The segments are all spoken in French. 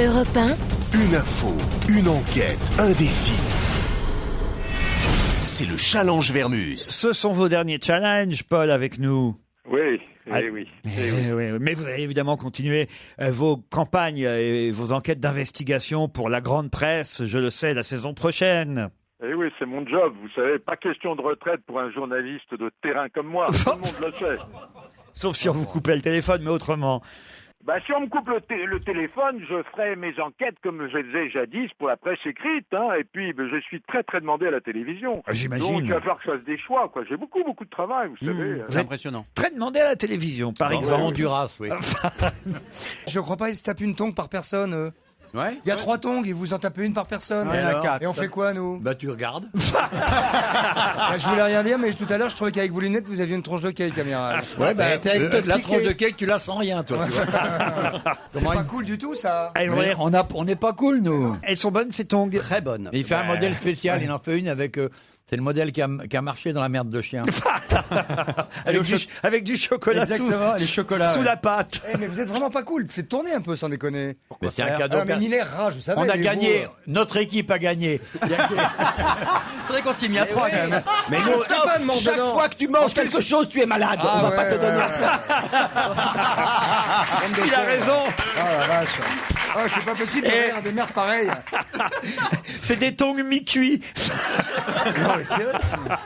Europe 1. Une info, une enquête, un défi. C'est le challenge Vermus. Ce sont vos derniers challenges, Paul, avec nous. Oui, Ah, oui. oui. Mais vous allez évidemment continuer vos campagnes et vos enquêtes d'investigation pour la grande presse, je le sais, la saison prochaine. Eh oui, c'est mon job, vous savez, pas question de retraite pour un journaliste de terrain comme moi, tout le monde le sait. Sauf si on vous coupait le téléphone, mais autrement. Bah, si on me coupe le téléphone, je ferai mes enquêtes comme je faisais jadis pour la presse écrite, hein, et puis je suis très demandé à la télévision. J'imagine. Donc il va falloir que je fasse des choix, quoi. J'ai beaucoup de travail, vous savez. C'est impressionnant. Très demandé à la télévision, par exemple. Dans Honduras, oui. Je crois pas, ils se tapent une tongue par personne. Ouais. Il y a 3 tongs, ils vous en tapent une par personne. Et alors Et on fait quoi, nous? Bah tu regardes. Bah, je voulais rien dire, mais tout à l'heure, je trouvais qu'avec vos lunettes, vous aviez une tronche de cake, amiral. Ouais, bah t'es avec la tranche de cake, tu la sens rien, toi. Tu vois. C'est pas cool du tout, ça. Elles, ont Mais l'air- on n'est pas cool, nous. elles sont bonnes, ces tongs. Très bonne. Il fait un modèle spécial, il en fait une avec... c'est le modèle qui a marché dans la merde de chien. Avec du chocolat Exactement, les chocolats. sous la pâte. Eh, mais vous êtes vraiment pas cool. Faites tourner un peu, sans déconner. Mais c'est un cadeau. Ah, mais Miller rage, vous savez. On a mais gagné, vous, notre équipe a gagné. C'est vrai qu'on s'y est mis à trois quand même. Mais Stéphane mange Chaque dedans. fois que tu manges quelque chose, tu es malade. Ah, On va ouais, pas te ouais, donner. ouais. Il a raison. Oh la vache. Oh, c'est pas possible de rire à des mères pareilles. C'est des tongs mi-cuits. Non, mais c'est vrai.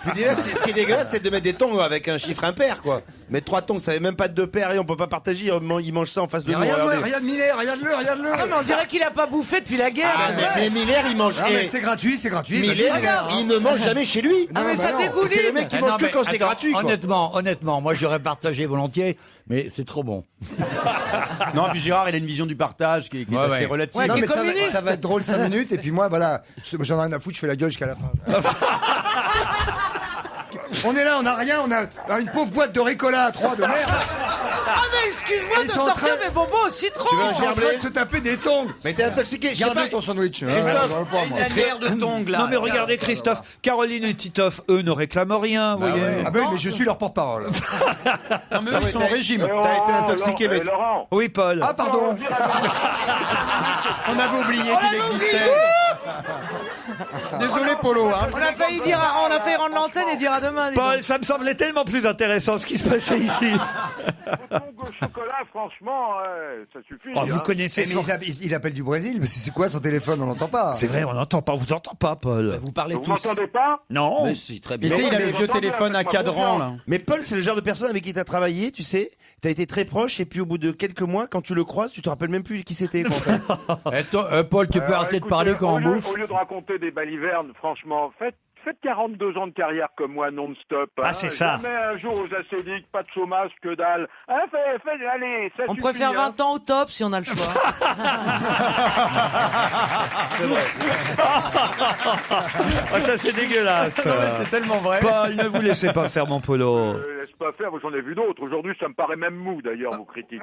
Puis déjà, ce qui est dégueulasse, c'est de mettre des tongs avec un chiffre impair, quoi. Mettre 3 tongs, ça avait même pas de 2 paires et on peut pas partager. Ils mangent ça en face de nous. Regardez. Regarde Miller, regarde-le. Ah, mais on dirait qu'il a pas bouffé depuis la guerre. Ah, mais Miller, il mange. Ah, mais c'est gratuit. Miller, il ne mange jamais chez lui. Ah, mais ça dégouline. C'est le mec qui mange que quand c'est gratuit, quoi. Honnêtement, moi j'aurais partagé volontiers, mais c'est trop bon. Non, puis Gérard, il a une vision du partage qui est assez relative. Ouais, Non, qui est mais communiste. ça va être drôle 5 minutes, et puis moi, voilà, j'en ai rien à foutre, je fais la gueule jusqu'à la fin. On est là, on a rien, on a une pauvre boîte de Ricola à 3 de merde. Ah, mais excuse-moi Ils de sont en sortir train- mes bonbons au citron. Ils sont en train de se taper des tongs. Mais t'es intoxiqué, je sais Gardez pas. ton sandwich. Christophe, pas, moi. une guerre de tongs, là. Non mais regardez Christophe, Caroline et Titoff, eux ne réclament rien, vous voyez. Ah ben oui, mais je suis leur porte-parole. Non, mais eux, ils sont au régime. T'as été intoxiqué, mais. Laurent, Oui Paul. Ah pardon. On avait oublié qu'il existait. Désolé, Polo. Hein. On a failli rendre l'antenne et dire à demain. dis Paul, donc. ça me semblait tellement plus intéressant ce qui se passait ici. tongs au chocolat, franchement, ça suffit. Oh, vous hein. connaissez Mais il appelle du Brésil, mais c'est quoi son téléphone? On l'entend pas. C'est vrai, on n'entend pas, vous entend pas Paul. Vous parlez Vous tous. m'entendez pas? Non. Mais si, très Tu bien. sais, il a mais le vieux j'entends téléphone bien, à cadran, là. Mais Paul, c'est le genre de personne avec qui t'as travaillé, tu sais. T'as été très proche et puis au bout de quelques mois, quand tu le croises, tu te rappelles même plus qui c'était. Quoi, en fait. Et toi, Paul, tu peux arrêter de Écoutez, parler quand on bouffe. Au lieu de raconter des balivernes, franchement, faites 42 ans de carrière comme moi non-stop. Ah, c'est ça. Jamais un jour aux acédiques, pas de chômage, que dalle. Hein, allez, ça On suffit, préfère hein. 20 ans au top si on a le choix. Ah, ça c'est dégueulasse. C'est tellement vrai. Paul, ne vous laissez pas faire mon polo. Laisse pas faire, moi j'en ai vu d'autres. Aujourd'hui, ça me paraît même mou d'ailleurs, vos critiques.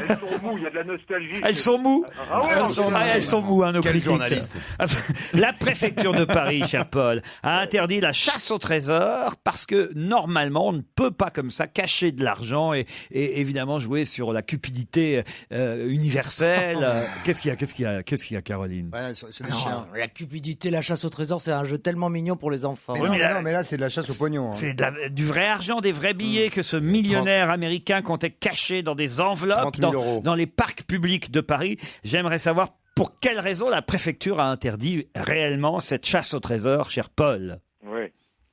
Elles sont mous, il y a de la nostalgie. Elles sont mous. Ah ouais, Elles sont mous, hein, nos Quel critiques. journaliste. La préfecture de Paris, cher Paul, a interdit la chasse au trésor parce que normalement, on ne peut pas comme ça cacher de l'argent et évidemment jouer sur la cupidité universelle. Qu'est-ce qu'il y a, Caroline? Ouais, c'est des Non, chiens. la cupidité, la chasse au trésor, c'est un jeu tellement mignon pour les enfants. Mais Oui, non, mais mais là- non, mais là, c'est de la chasse au pognon. Hein. C'est du vrai argent, des vrais billets que ce millionnaire américain comptait cacher dans des enveloppes 30 000 euros. dans les parcs publics de Paris. J'aimerais savoir pour quelle raison la préfecture a interdit réellement cette chasse au trésor, cher Paul. Oui.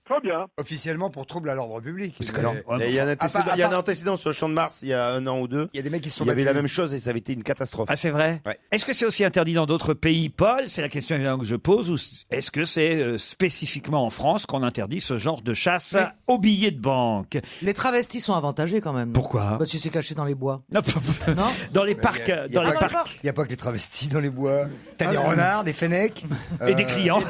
Très bien. Officiellement pour trouble à l'ordre public. Parce que Mais- alors, Et il y a un À antécédent, part- il y a un antécédent sur le champ de Mars il y a 1 an ou 2. Il y a des mecs qui se sont Il y avait la battus. même chose et ça avait été une catastrophe. Ah, c'est vrai? Ouais. Est-ce que c'est aussi interdit dans d'autres pays, Paul? C'est la question évidemment que je pose. Ou est-ce que c'est spécifiquement en France qu'on interdit ce genre de chasse aux billets de banque? Les travestis sont avantagés quand même. non Pourquoi? Parce que c'est caché dans les bois. Non, Non dans les parcs, il y a dans les pas- parcs Il n'y a pas que les travestis dans les bois. T'as des renards, des fennecs. et des clients.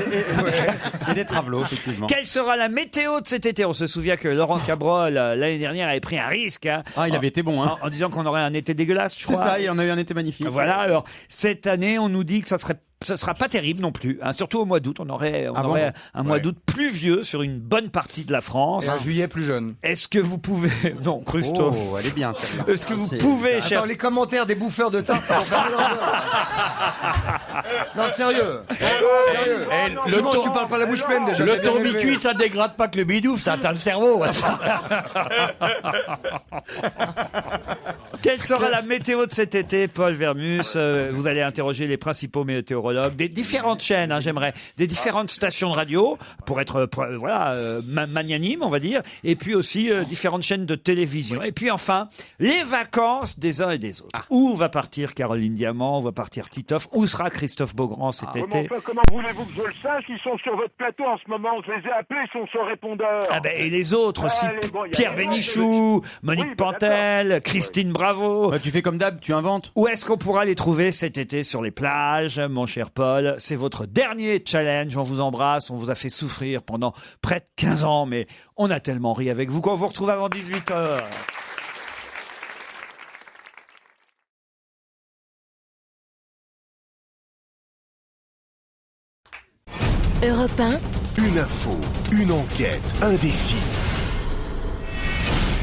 Et des travelots, effectivement. Quelle sera la météo de cet été? On se souvient que Laurent Cabrol, l'année dernière, avait pris un risque. Hein, Ah, il avait été bon, hein. en disant qu'on aurait un été dégueulasse, je C'est crois. ça, et on a eu un été magnifique. Voilà, alors, cette année, on nous dit que ça sera pas terrible non plus, hein, surtout au mois d'août. On aurait un mois d'août pluvieux sur une bonne partie de la France. Et un juillet plus jeune. Est-ce que vous pouvez... Non, Christophe. Oh, elle est bien, celle-là. Est-ce que vous pouvez, cher... Attends, les commentaires des bouffeurs de tartes, ça va faire Non, sérieux. Sérieux. Le Tu manges, tour- tu parles pas la bouche pleine déjà. Le t'es bien élevé. tourbicuit, ça dégrade pas que le bidouf, ça atteint le cerveau. Quelle sera la météo de cet été, Paul Vermus? Vous allez interroger les principaux météorologues des différentes chaînes, j'aimerais, des différentes stations de radio, pour être magnanime, on va dire, et puis aussi différentes chaînes de télévision. Et puis enfin, les vacances des uns et des autres. Où va partir Caroline Diamant? Où va partir Titoff? Où sera Christophe Beaugrand cet été? Comment voulez-vous que je le sache? Ils sont sur votre plateau en ce moment. Je les ai appelés, ils sont sur répondeur. Ah ben, et les autres aussi, Allez, bon, y a Pierre les autres, Bénichou, Monique Oui, ben, Pantel, Christine Bravo. Ouais, tu fais comme d'hab, tu inventes. Où est-ce qu'on pourra les trouver cet été sur les plages, mon cher Paul? C'est votre dernier challenge. On vous embrasse. On vous a fait souffrir pendant près de 15 ans, mais on a tellement ri avec vous qu'on vous retrouve avant 18h. Europe 1, Une info, une enquête, un défi.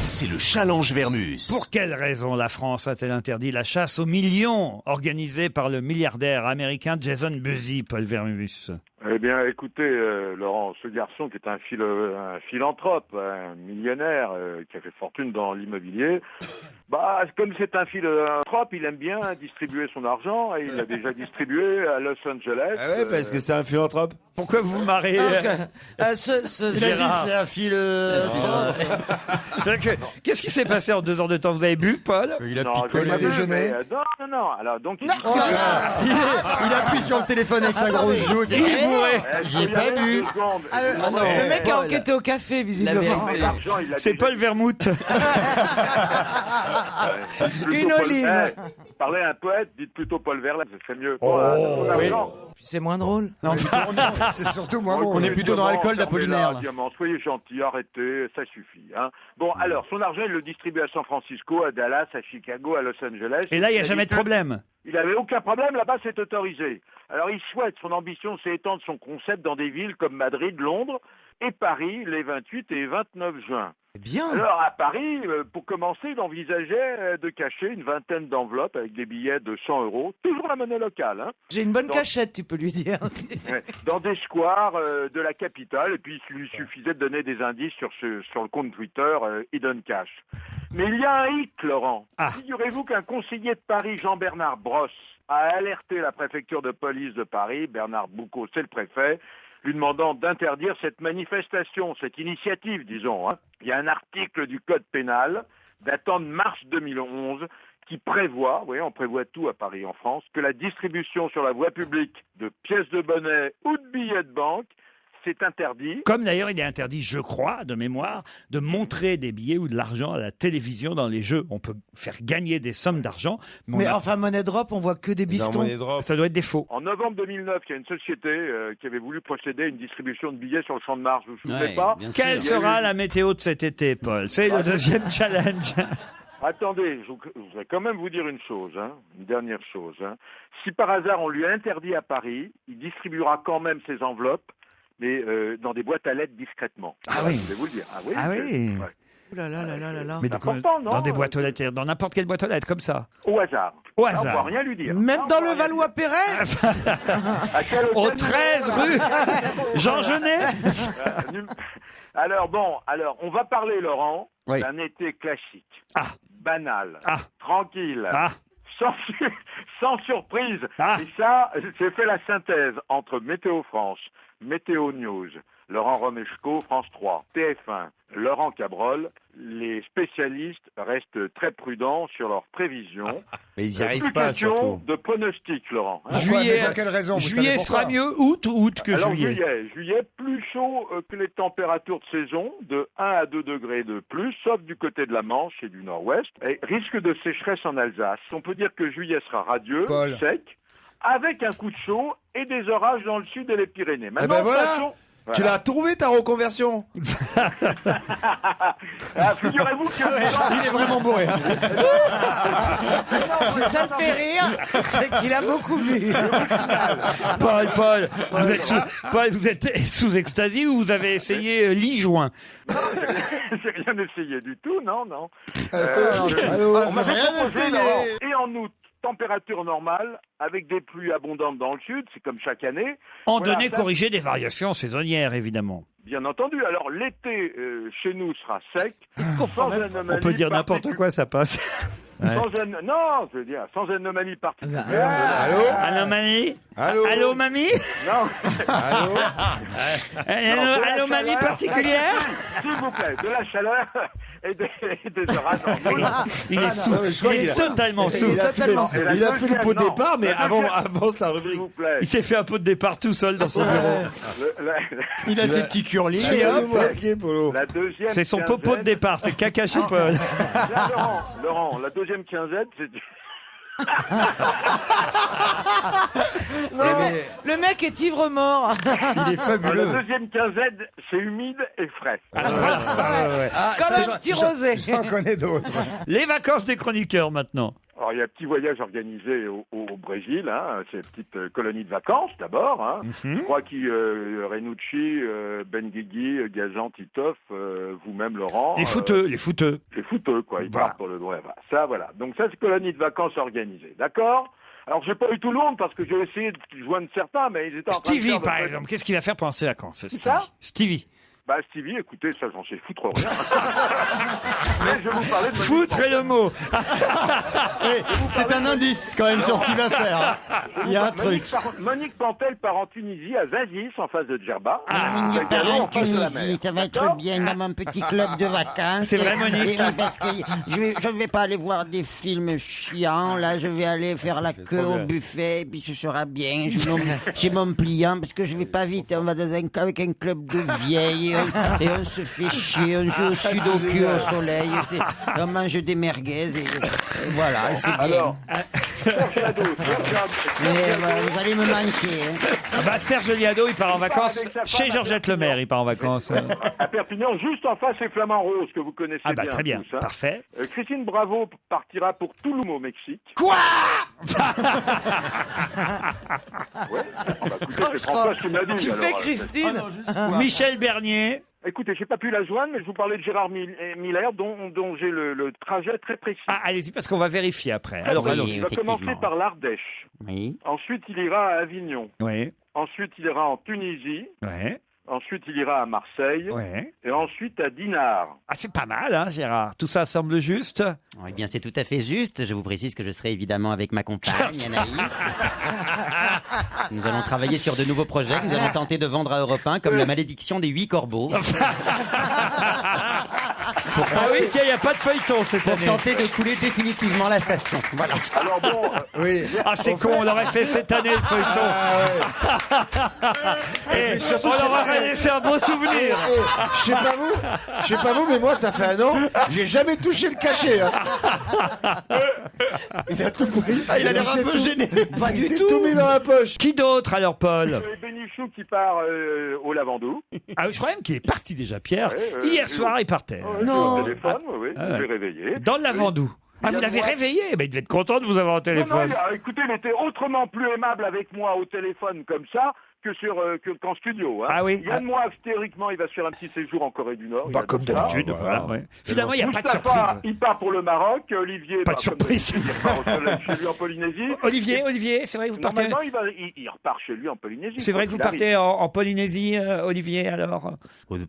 C'est le challenge Vermus. Pour quelle raison la France a-t-elle interdit la chasse aux millions organisée par le milliardaire américain Jason Busy, Paul Vermus? Eh bien, écoutez, Laurent, ce garçon qui est un philanthrope, un millionnaire qui a fait fortune dans l'immobilier, bah, comme c'est un philanthrope, il aime bien distribuer son argent et il l'a déjà distribué à Los Angeles. Ah ouais, parce que c'est un philanthrope. Pourquoi vous marrez? Gérard. C'est un fil. C'est vrai que- Qu'est-ce qui s'est passé en 2 heures de temps? Vous avez bu, Paul? Il a Non, picolé. il a déjeuné. Non. Alors, donc, Il appuie sur le téléphone avec sa grosse joue. Il fait, j'ai pas bu. Le mec a enquêté au café, visiblement. C'est Paul Vermouth. Une olive. Parlez à un poète, dites plutôt Paul Verlaine, c'est mieux. oui. C'est moins drôle. C'est surtout moins drôle. On est plutôt dans l'alcool d'Apollinaire. Diamant, soyez gentil, arrêtez, ça suffit. Hein. Bon, alors, son argent, il le distribue à San Francisco, à Dallas, à Chicago, à Los Angeles. Et là, il n'y a jamais de problème. Il n'avait aucun problème, là-bas, c'est autorisé. Alors, il souhaite, son ambition, c'est étendre son concept dans des villes comme Madrid, Londres et Paris, les 28 et 29 juin. Bien. Alors, à Paris, pour commencer, il envisageait de cacher une vingtaine d'enveloppes avec des billets de 100 €, toujours la monnaie locale, hein. J'ai une bonne Donc- cachette, tu peux lui dire. Ouais, dans des squares de la capitale, et puis il lui suffisait de donner des indices sur le compte Twitter Hidden Cash. Mais il y a un hic, Laurent. Ah. Figurez-vous qu'un conseiller de Paris, Jean-Bernard Brosse, a alerté la préfecture de police de Paris, Bernard Boucaud, c'est le préfet, lui demandant d'interdire cette manifestation, cette initiative, disons. Hein. Il y a un article du Code pénal datant de mars 2011 qui prévoit, vous voyez, on prévoit tout à Paris en France, que la distribution sur la voie publique de pièces de monnaie ou de billets de banque, c'est interdit. Comme d'ailleurs, il est interdit, je crois, de mémoire, de montrer des billets ou de l'argent à la télévision dans les jeux. On peut faire gagner des sommes d'argent, mais, Mais enfin, monnaie drop, on voit que des bifetons. ça doit être des faux. En novembre 2009, il y a une société qui avait voulu procéder à une distribution de billets sur le champ de Mars, vous vous souvenez pas? Quelle sera la météo de cet été, Paul? C'est le deuxième challenge. Attendez, je voudrais quand même vous dire une chose, hein, une dernière chose. Hein. Si par hasard on lui a interdit à Paris, il distribuera quand même ses enveloppes, mais dans des boîtes à lettres discrètement. Ah oui. Je vais vous le dire. Ah oui. Ah oui. Ouais. Ouh là là là là là là. Mais C'est important, non dans des boîtes aux lettres, dans n'importe quelle boîte aux lettres, comme ça. Au hasard. Au Là, on hasard. va rien lui dire. Même Là, on dans va le rien lui Valois-Perret dire. À quel hôtel Au nous 13 allons, rue là Jean Genet. Alors on va parler, Laurent, Oui. d'un été classique, Ah. banal, Ah. tranquille, Ah. sans surprise. Ah. Et ça, j'ai fait la synthèse entre Météo France, Météo News, Laurent Romeshko, France 3, TF1, Laurent Cabrol. Les spécialistes restent très prudents sur leurs prévisions. Mais ils n'y Plus arrivent pas, question surtout. de pronostic, Laurent. Hein. Juillet, mais pour quelle raison, vous juillet savez sera pourquoi mieux août que Alors juillet. juillet, plus chaud que les températures de saison, de 1 à 2 degrés de plus, sauf du côté de la Manche et du nord-ouest. Et risque de sécheresse en Alsace. On peut dire que juillet sera radieux, Paul. sec, avec un coup de chaud et des orages dans le sud et les Pyrénées. Eh ben voilà. Tu Voilà. l'as trouvé ta reconversion. Ah, figurez-vous que... Il est vraiment bourré. Si ça me fait rire, c'est qu'il a beaucoup bu. Paul, vous êtes sous extasie ou vous avez essayé lit-joint? J'ai rien essayé du tout, non. Alors, On m'avait rien proposé, essayé. Laurent, et en août, température normale, avec des pluies abondantes dans le sud, c'est comme chaque année. En Voilà, données ça, corrigées des variations saisonnières, évidemment. bien entendu. Alors l'été, chez nous, sera sec, sans anomalie. On peut dire n'importe quoi, ça passe. Non, je veux dire, sans anomalie particulière. Allô, mamie? Allô Allô, mamie? Non, Allô Allô, mamie particulière? s'il vous plaît, de la chaleur et des orages. Il est sous. Il est totalement sous. Il a fait le pot de départ, mais avant sa S'il rubrique. vous plaît. Il s'est fait un pot de départ tout seul dans son bureau. Il a ses petits curlis. Allez, hop, Polo. La deuxième C'est son quinzaine- popo de départ, c'est caca chez Paul. Là, Laurent, la deuxième quinzaine, c'est... Le mec est ivre mort. Il est La fabuleux. deuxième quinzaine, c'est humide et frais. Comme un petit rosé. J'en connais d'autres. Les vacances des chroniqueurs maintenant. Alors, il y a un petit voyage organisé au Brésil, hein, c'est une petite colonie de vacances d'abord. Hein. Je crois qu'il Renucci, Benguigui, Gazan, Titoff, vous-même Laurent. Les fouteux, les fouteux. Les fouteux, quoi. Ils Voilà. partent pour le droit. Ça, voilà. Donc ça, c'est colonie de vacances organisée. D'accord? Alors, j'ai pas eu tout le monde parce que j'ai essayé de joindre certains, mais ils étaient en train de Stevie, faire par de- exemple, qu'est-ce qu'il va faire pendant ses vacances, Stevie? ça Stevie. Bah, Stevie, écoutez, ça, j'en sais foutre rien. Mais je vais vous parler de Foutre est le mot. C'est un indice quand même sur ce qu'il va faire. Il y a un truc. Monique Pantel part en Tunisie, à Zazis, en face de Djerba. Monique Avec un part lot en en face de la mer. Tunisie, ça va être D'accord bien dans mon petit club de vacances. C'est vrai, Monique? Oui, parce que je vais pas aller voir des films chiants, là, je vais aller faire la queue au buffet, puis ce sera bien. J'ai mon pliant, parce que je vais pas vite, on va avec un club de vieilles, et on se fait chier, on joue au sudoku au soleil, on mange des merguez, et voilà, et c'est bien. Alors, Mais vous allez me manquer. Hein. Ah bah, Serge Liado, il part en vacances avec sa chez femme Georgette Lemaire, il part en vacances. à Perpignan, juste en face, c'est Flamand Rose, que vous connaissez Ah bah bien. très bien, tous, hein. parfait. Christine Bravo partira pour Touloum au Mexique. Quoi? Ouais. Bah, écoutez, c'est François qui m'a dit. Tu alors, fais Christine. Michel Bernier. Écoutez, j'ai pas pu la joindre, mais je vous parlais de Gérard Miller, dont j'ai le trajet très précis. Ah, allez-y, parce qu'on va vérifier après. Très Alors, précis. allons-y. Il va effectivement. commencer par l'Ardèche. Oui. Ensuite, il ira à Avignon. Oui, Ensuite, il ira en Tunisie. oui, Ensuite, il ira à Marseille. oui. Et ensuite à Dinard. Ah, c'est pas mal, hein, Gérard. Tout ça semble juste. Eh bien, c'est tout à fait juste. Je vous précise que je serai évidemment avec ma compagne, Anaïs. Nous allons travailler sur de nouveaux projets que nous allons tenter de vendre à Europe 1, comme La malédiction des 8 corbeaux. Ah oui, tiens, il n'y a pas de feuilleton cette Pour année. tenter de couler définitivement la station. Voilà. Alors bon, Oui. Ah, c'est con, on l'aurait fait cette année, le feuilleton. Et on leur aurait laissé un beau souvenir. Je sais pas vous, mais moi, ça fait un an, j'ai jamais touché le cachet. Hein. Il a tout pris. Il a l'air un peu gêné. Pas du tout. Tout mis dans la poche. Qui d'autre alors, Paul? Bénichou qui part au Lavandou. Ah, je crois même qu'il est parti déjà, Pierre. Ouais, Hier soir, il partait. Au téléphone, oui, Ah, je ouais. l'ai réveillé. Dans le Lavandou. Ah, vous l'avez réveillé? Ben, il devait être content de vous avoir au Non, non, téléphone. écoutez, il était autrement plus aimable avec moi au téléphone comme ça qu'en studio. Hein. Ah oui. Yann Moix, théoriquement, il va se faire un petit séjour en Corée du Nord. Bah, Il comme adore ça. d'habitude, voilà. Ouais. Finalement, il n'y a pas de Moustapha, surprise. il part pour le Maroc. Olivier, Pas de surprise. Il repart chez lui en Polynésie. Olivier, c'est vrai que vous partez. Normalement, il repart chez lui en Polynésie. C'est vrai que vous Quoi qu'il partez en Polynésie, Olivier, alors?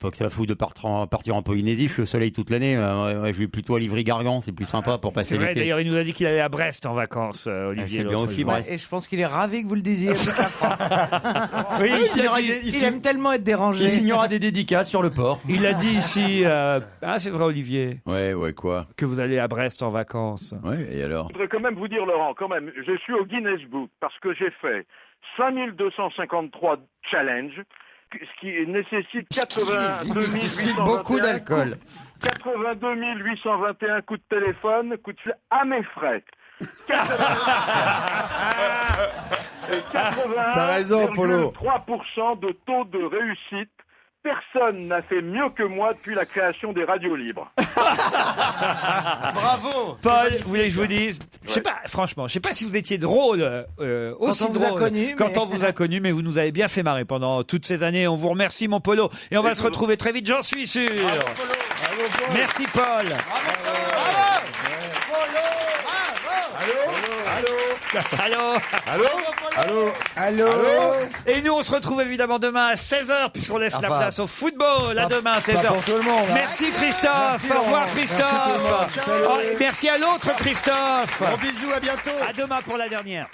Pas que ça fout de partir en Polynésie, je suis au soleil toute l'année. Je vais plutôt à Livry-Gargan, c'est plus sympa pour passer C'est vrai, l'été. d'ailleurs, il nous a dit qu'il allait à Brest en vacances, Olivier. c'est bien l'autre aussi, jour. Brest. Et je pense qu'il est ravi que vous le disiez. Toute la France. Oui, Il aime tellement être dérangé. il signera des dédicaces sur le port. Il a dit ici, c'est vrai, Olivier, Ouais, quoi. que vous allez à Brest en vacances. Ouais, et alors? Je voudrais quand même vous dire, Laurent, quand même, je suis au Guinness Book parce que j'ai fait 5253 challenges, ce qui nécessite 82 821 beaucoup d'alcool. 82 821 coups de téléphone, coups de fil à mes frais. T'as raison, Polo. 3% de taux de réussite. Personne n'a fait mieux que moi depuis la création des radios libres. Bravo. Paul, vous voulez que je vous dise, je sais pas, franchement, je sais pas si vous étiez drôle, aussi on vous a drôle connu, quand mais- on vous a connu, mais vous nous avez bien fait marrer pendant toutes ces années. On vous remercie, mon Polo, et on va se retrouver très vite, j'en suis sûr. Merci, Paul. Allô. Allô. Allô. Et nous, on se retrouve évidemment demain à 16h, puisqu'on laisse la place au football. À demain à 16h. Pas pour tout le monde. Hein. Merci Christophe. Merci, Au revoir Laurent. Christophe. Merci tout le monde. Salut. Merci à l'autre Christophe. Gros bisous, à bientôt. À demain pour la dernière.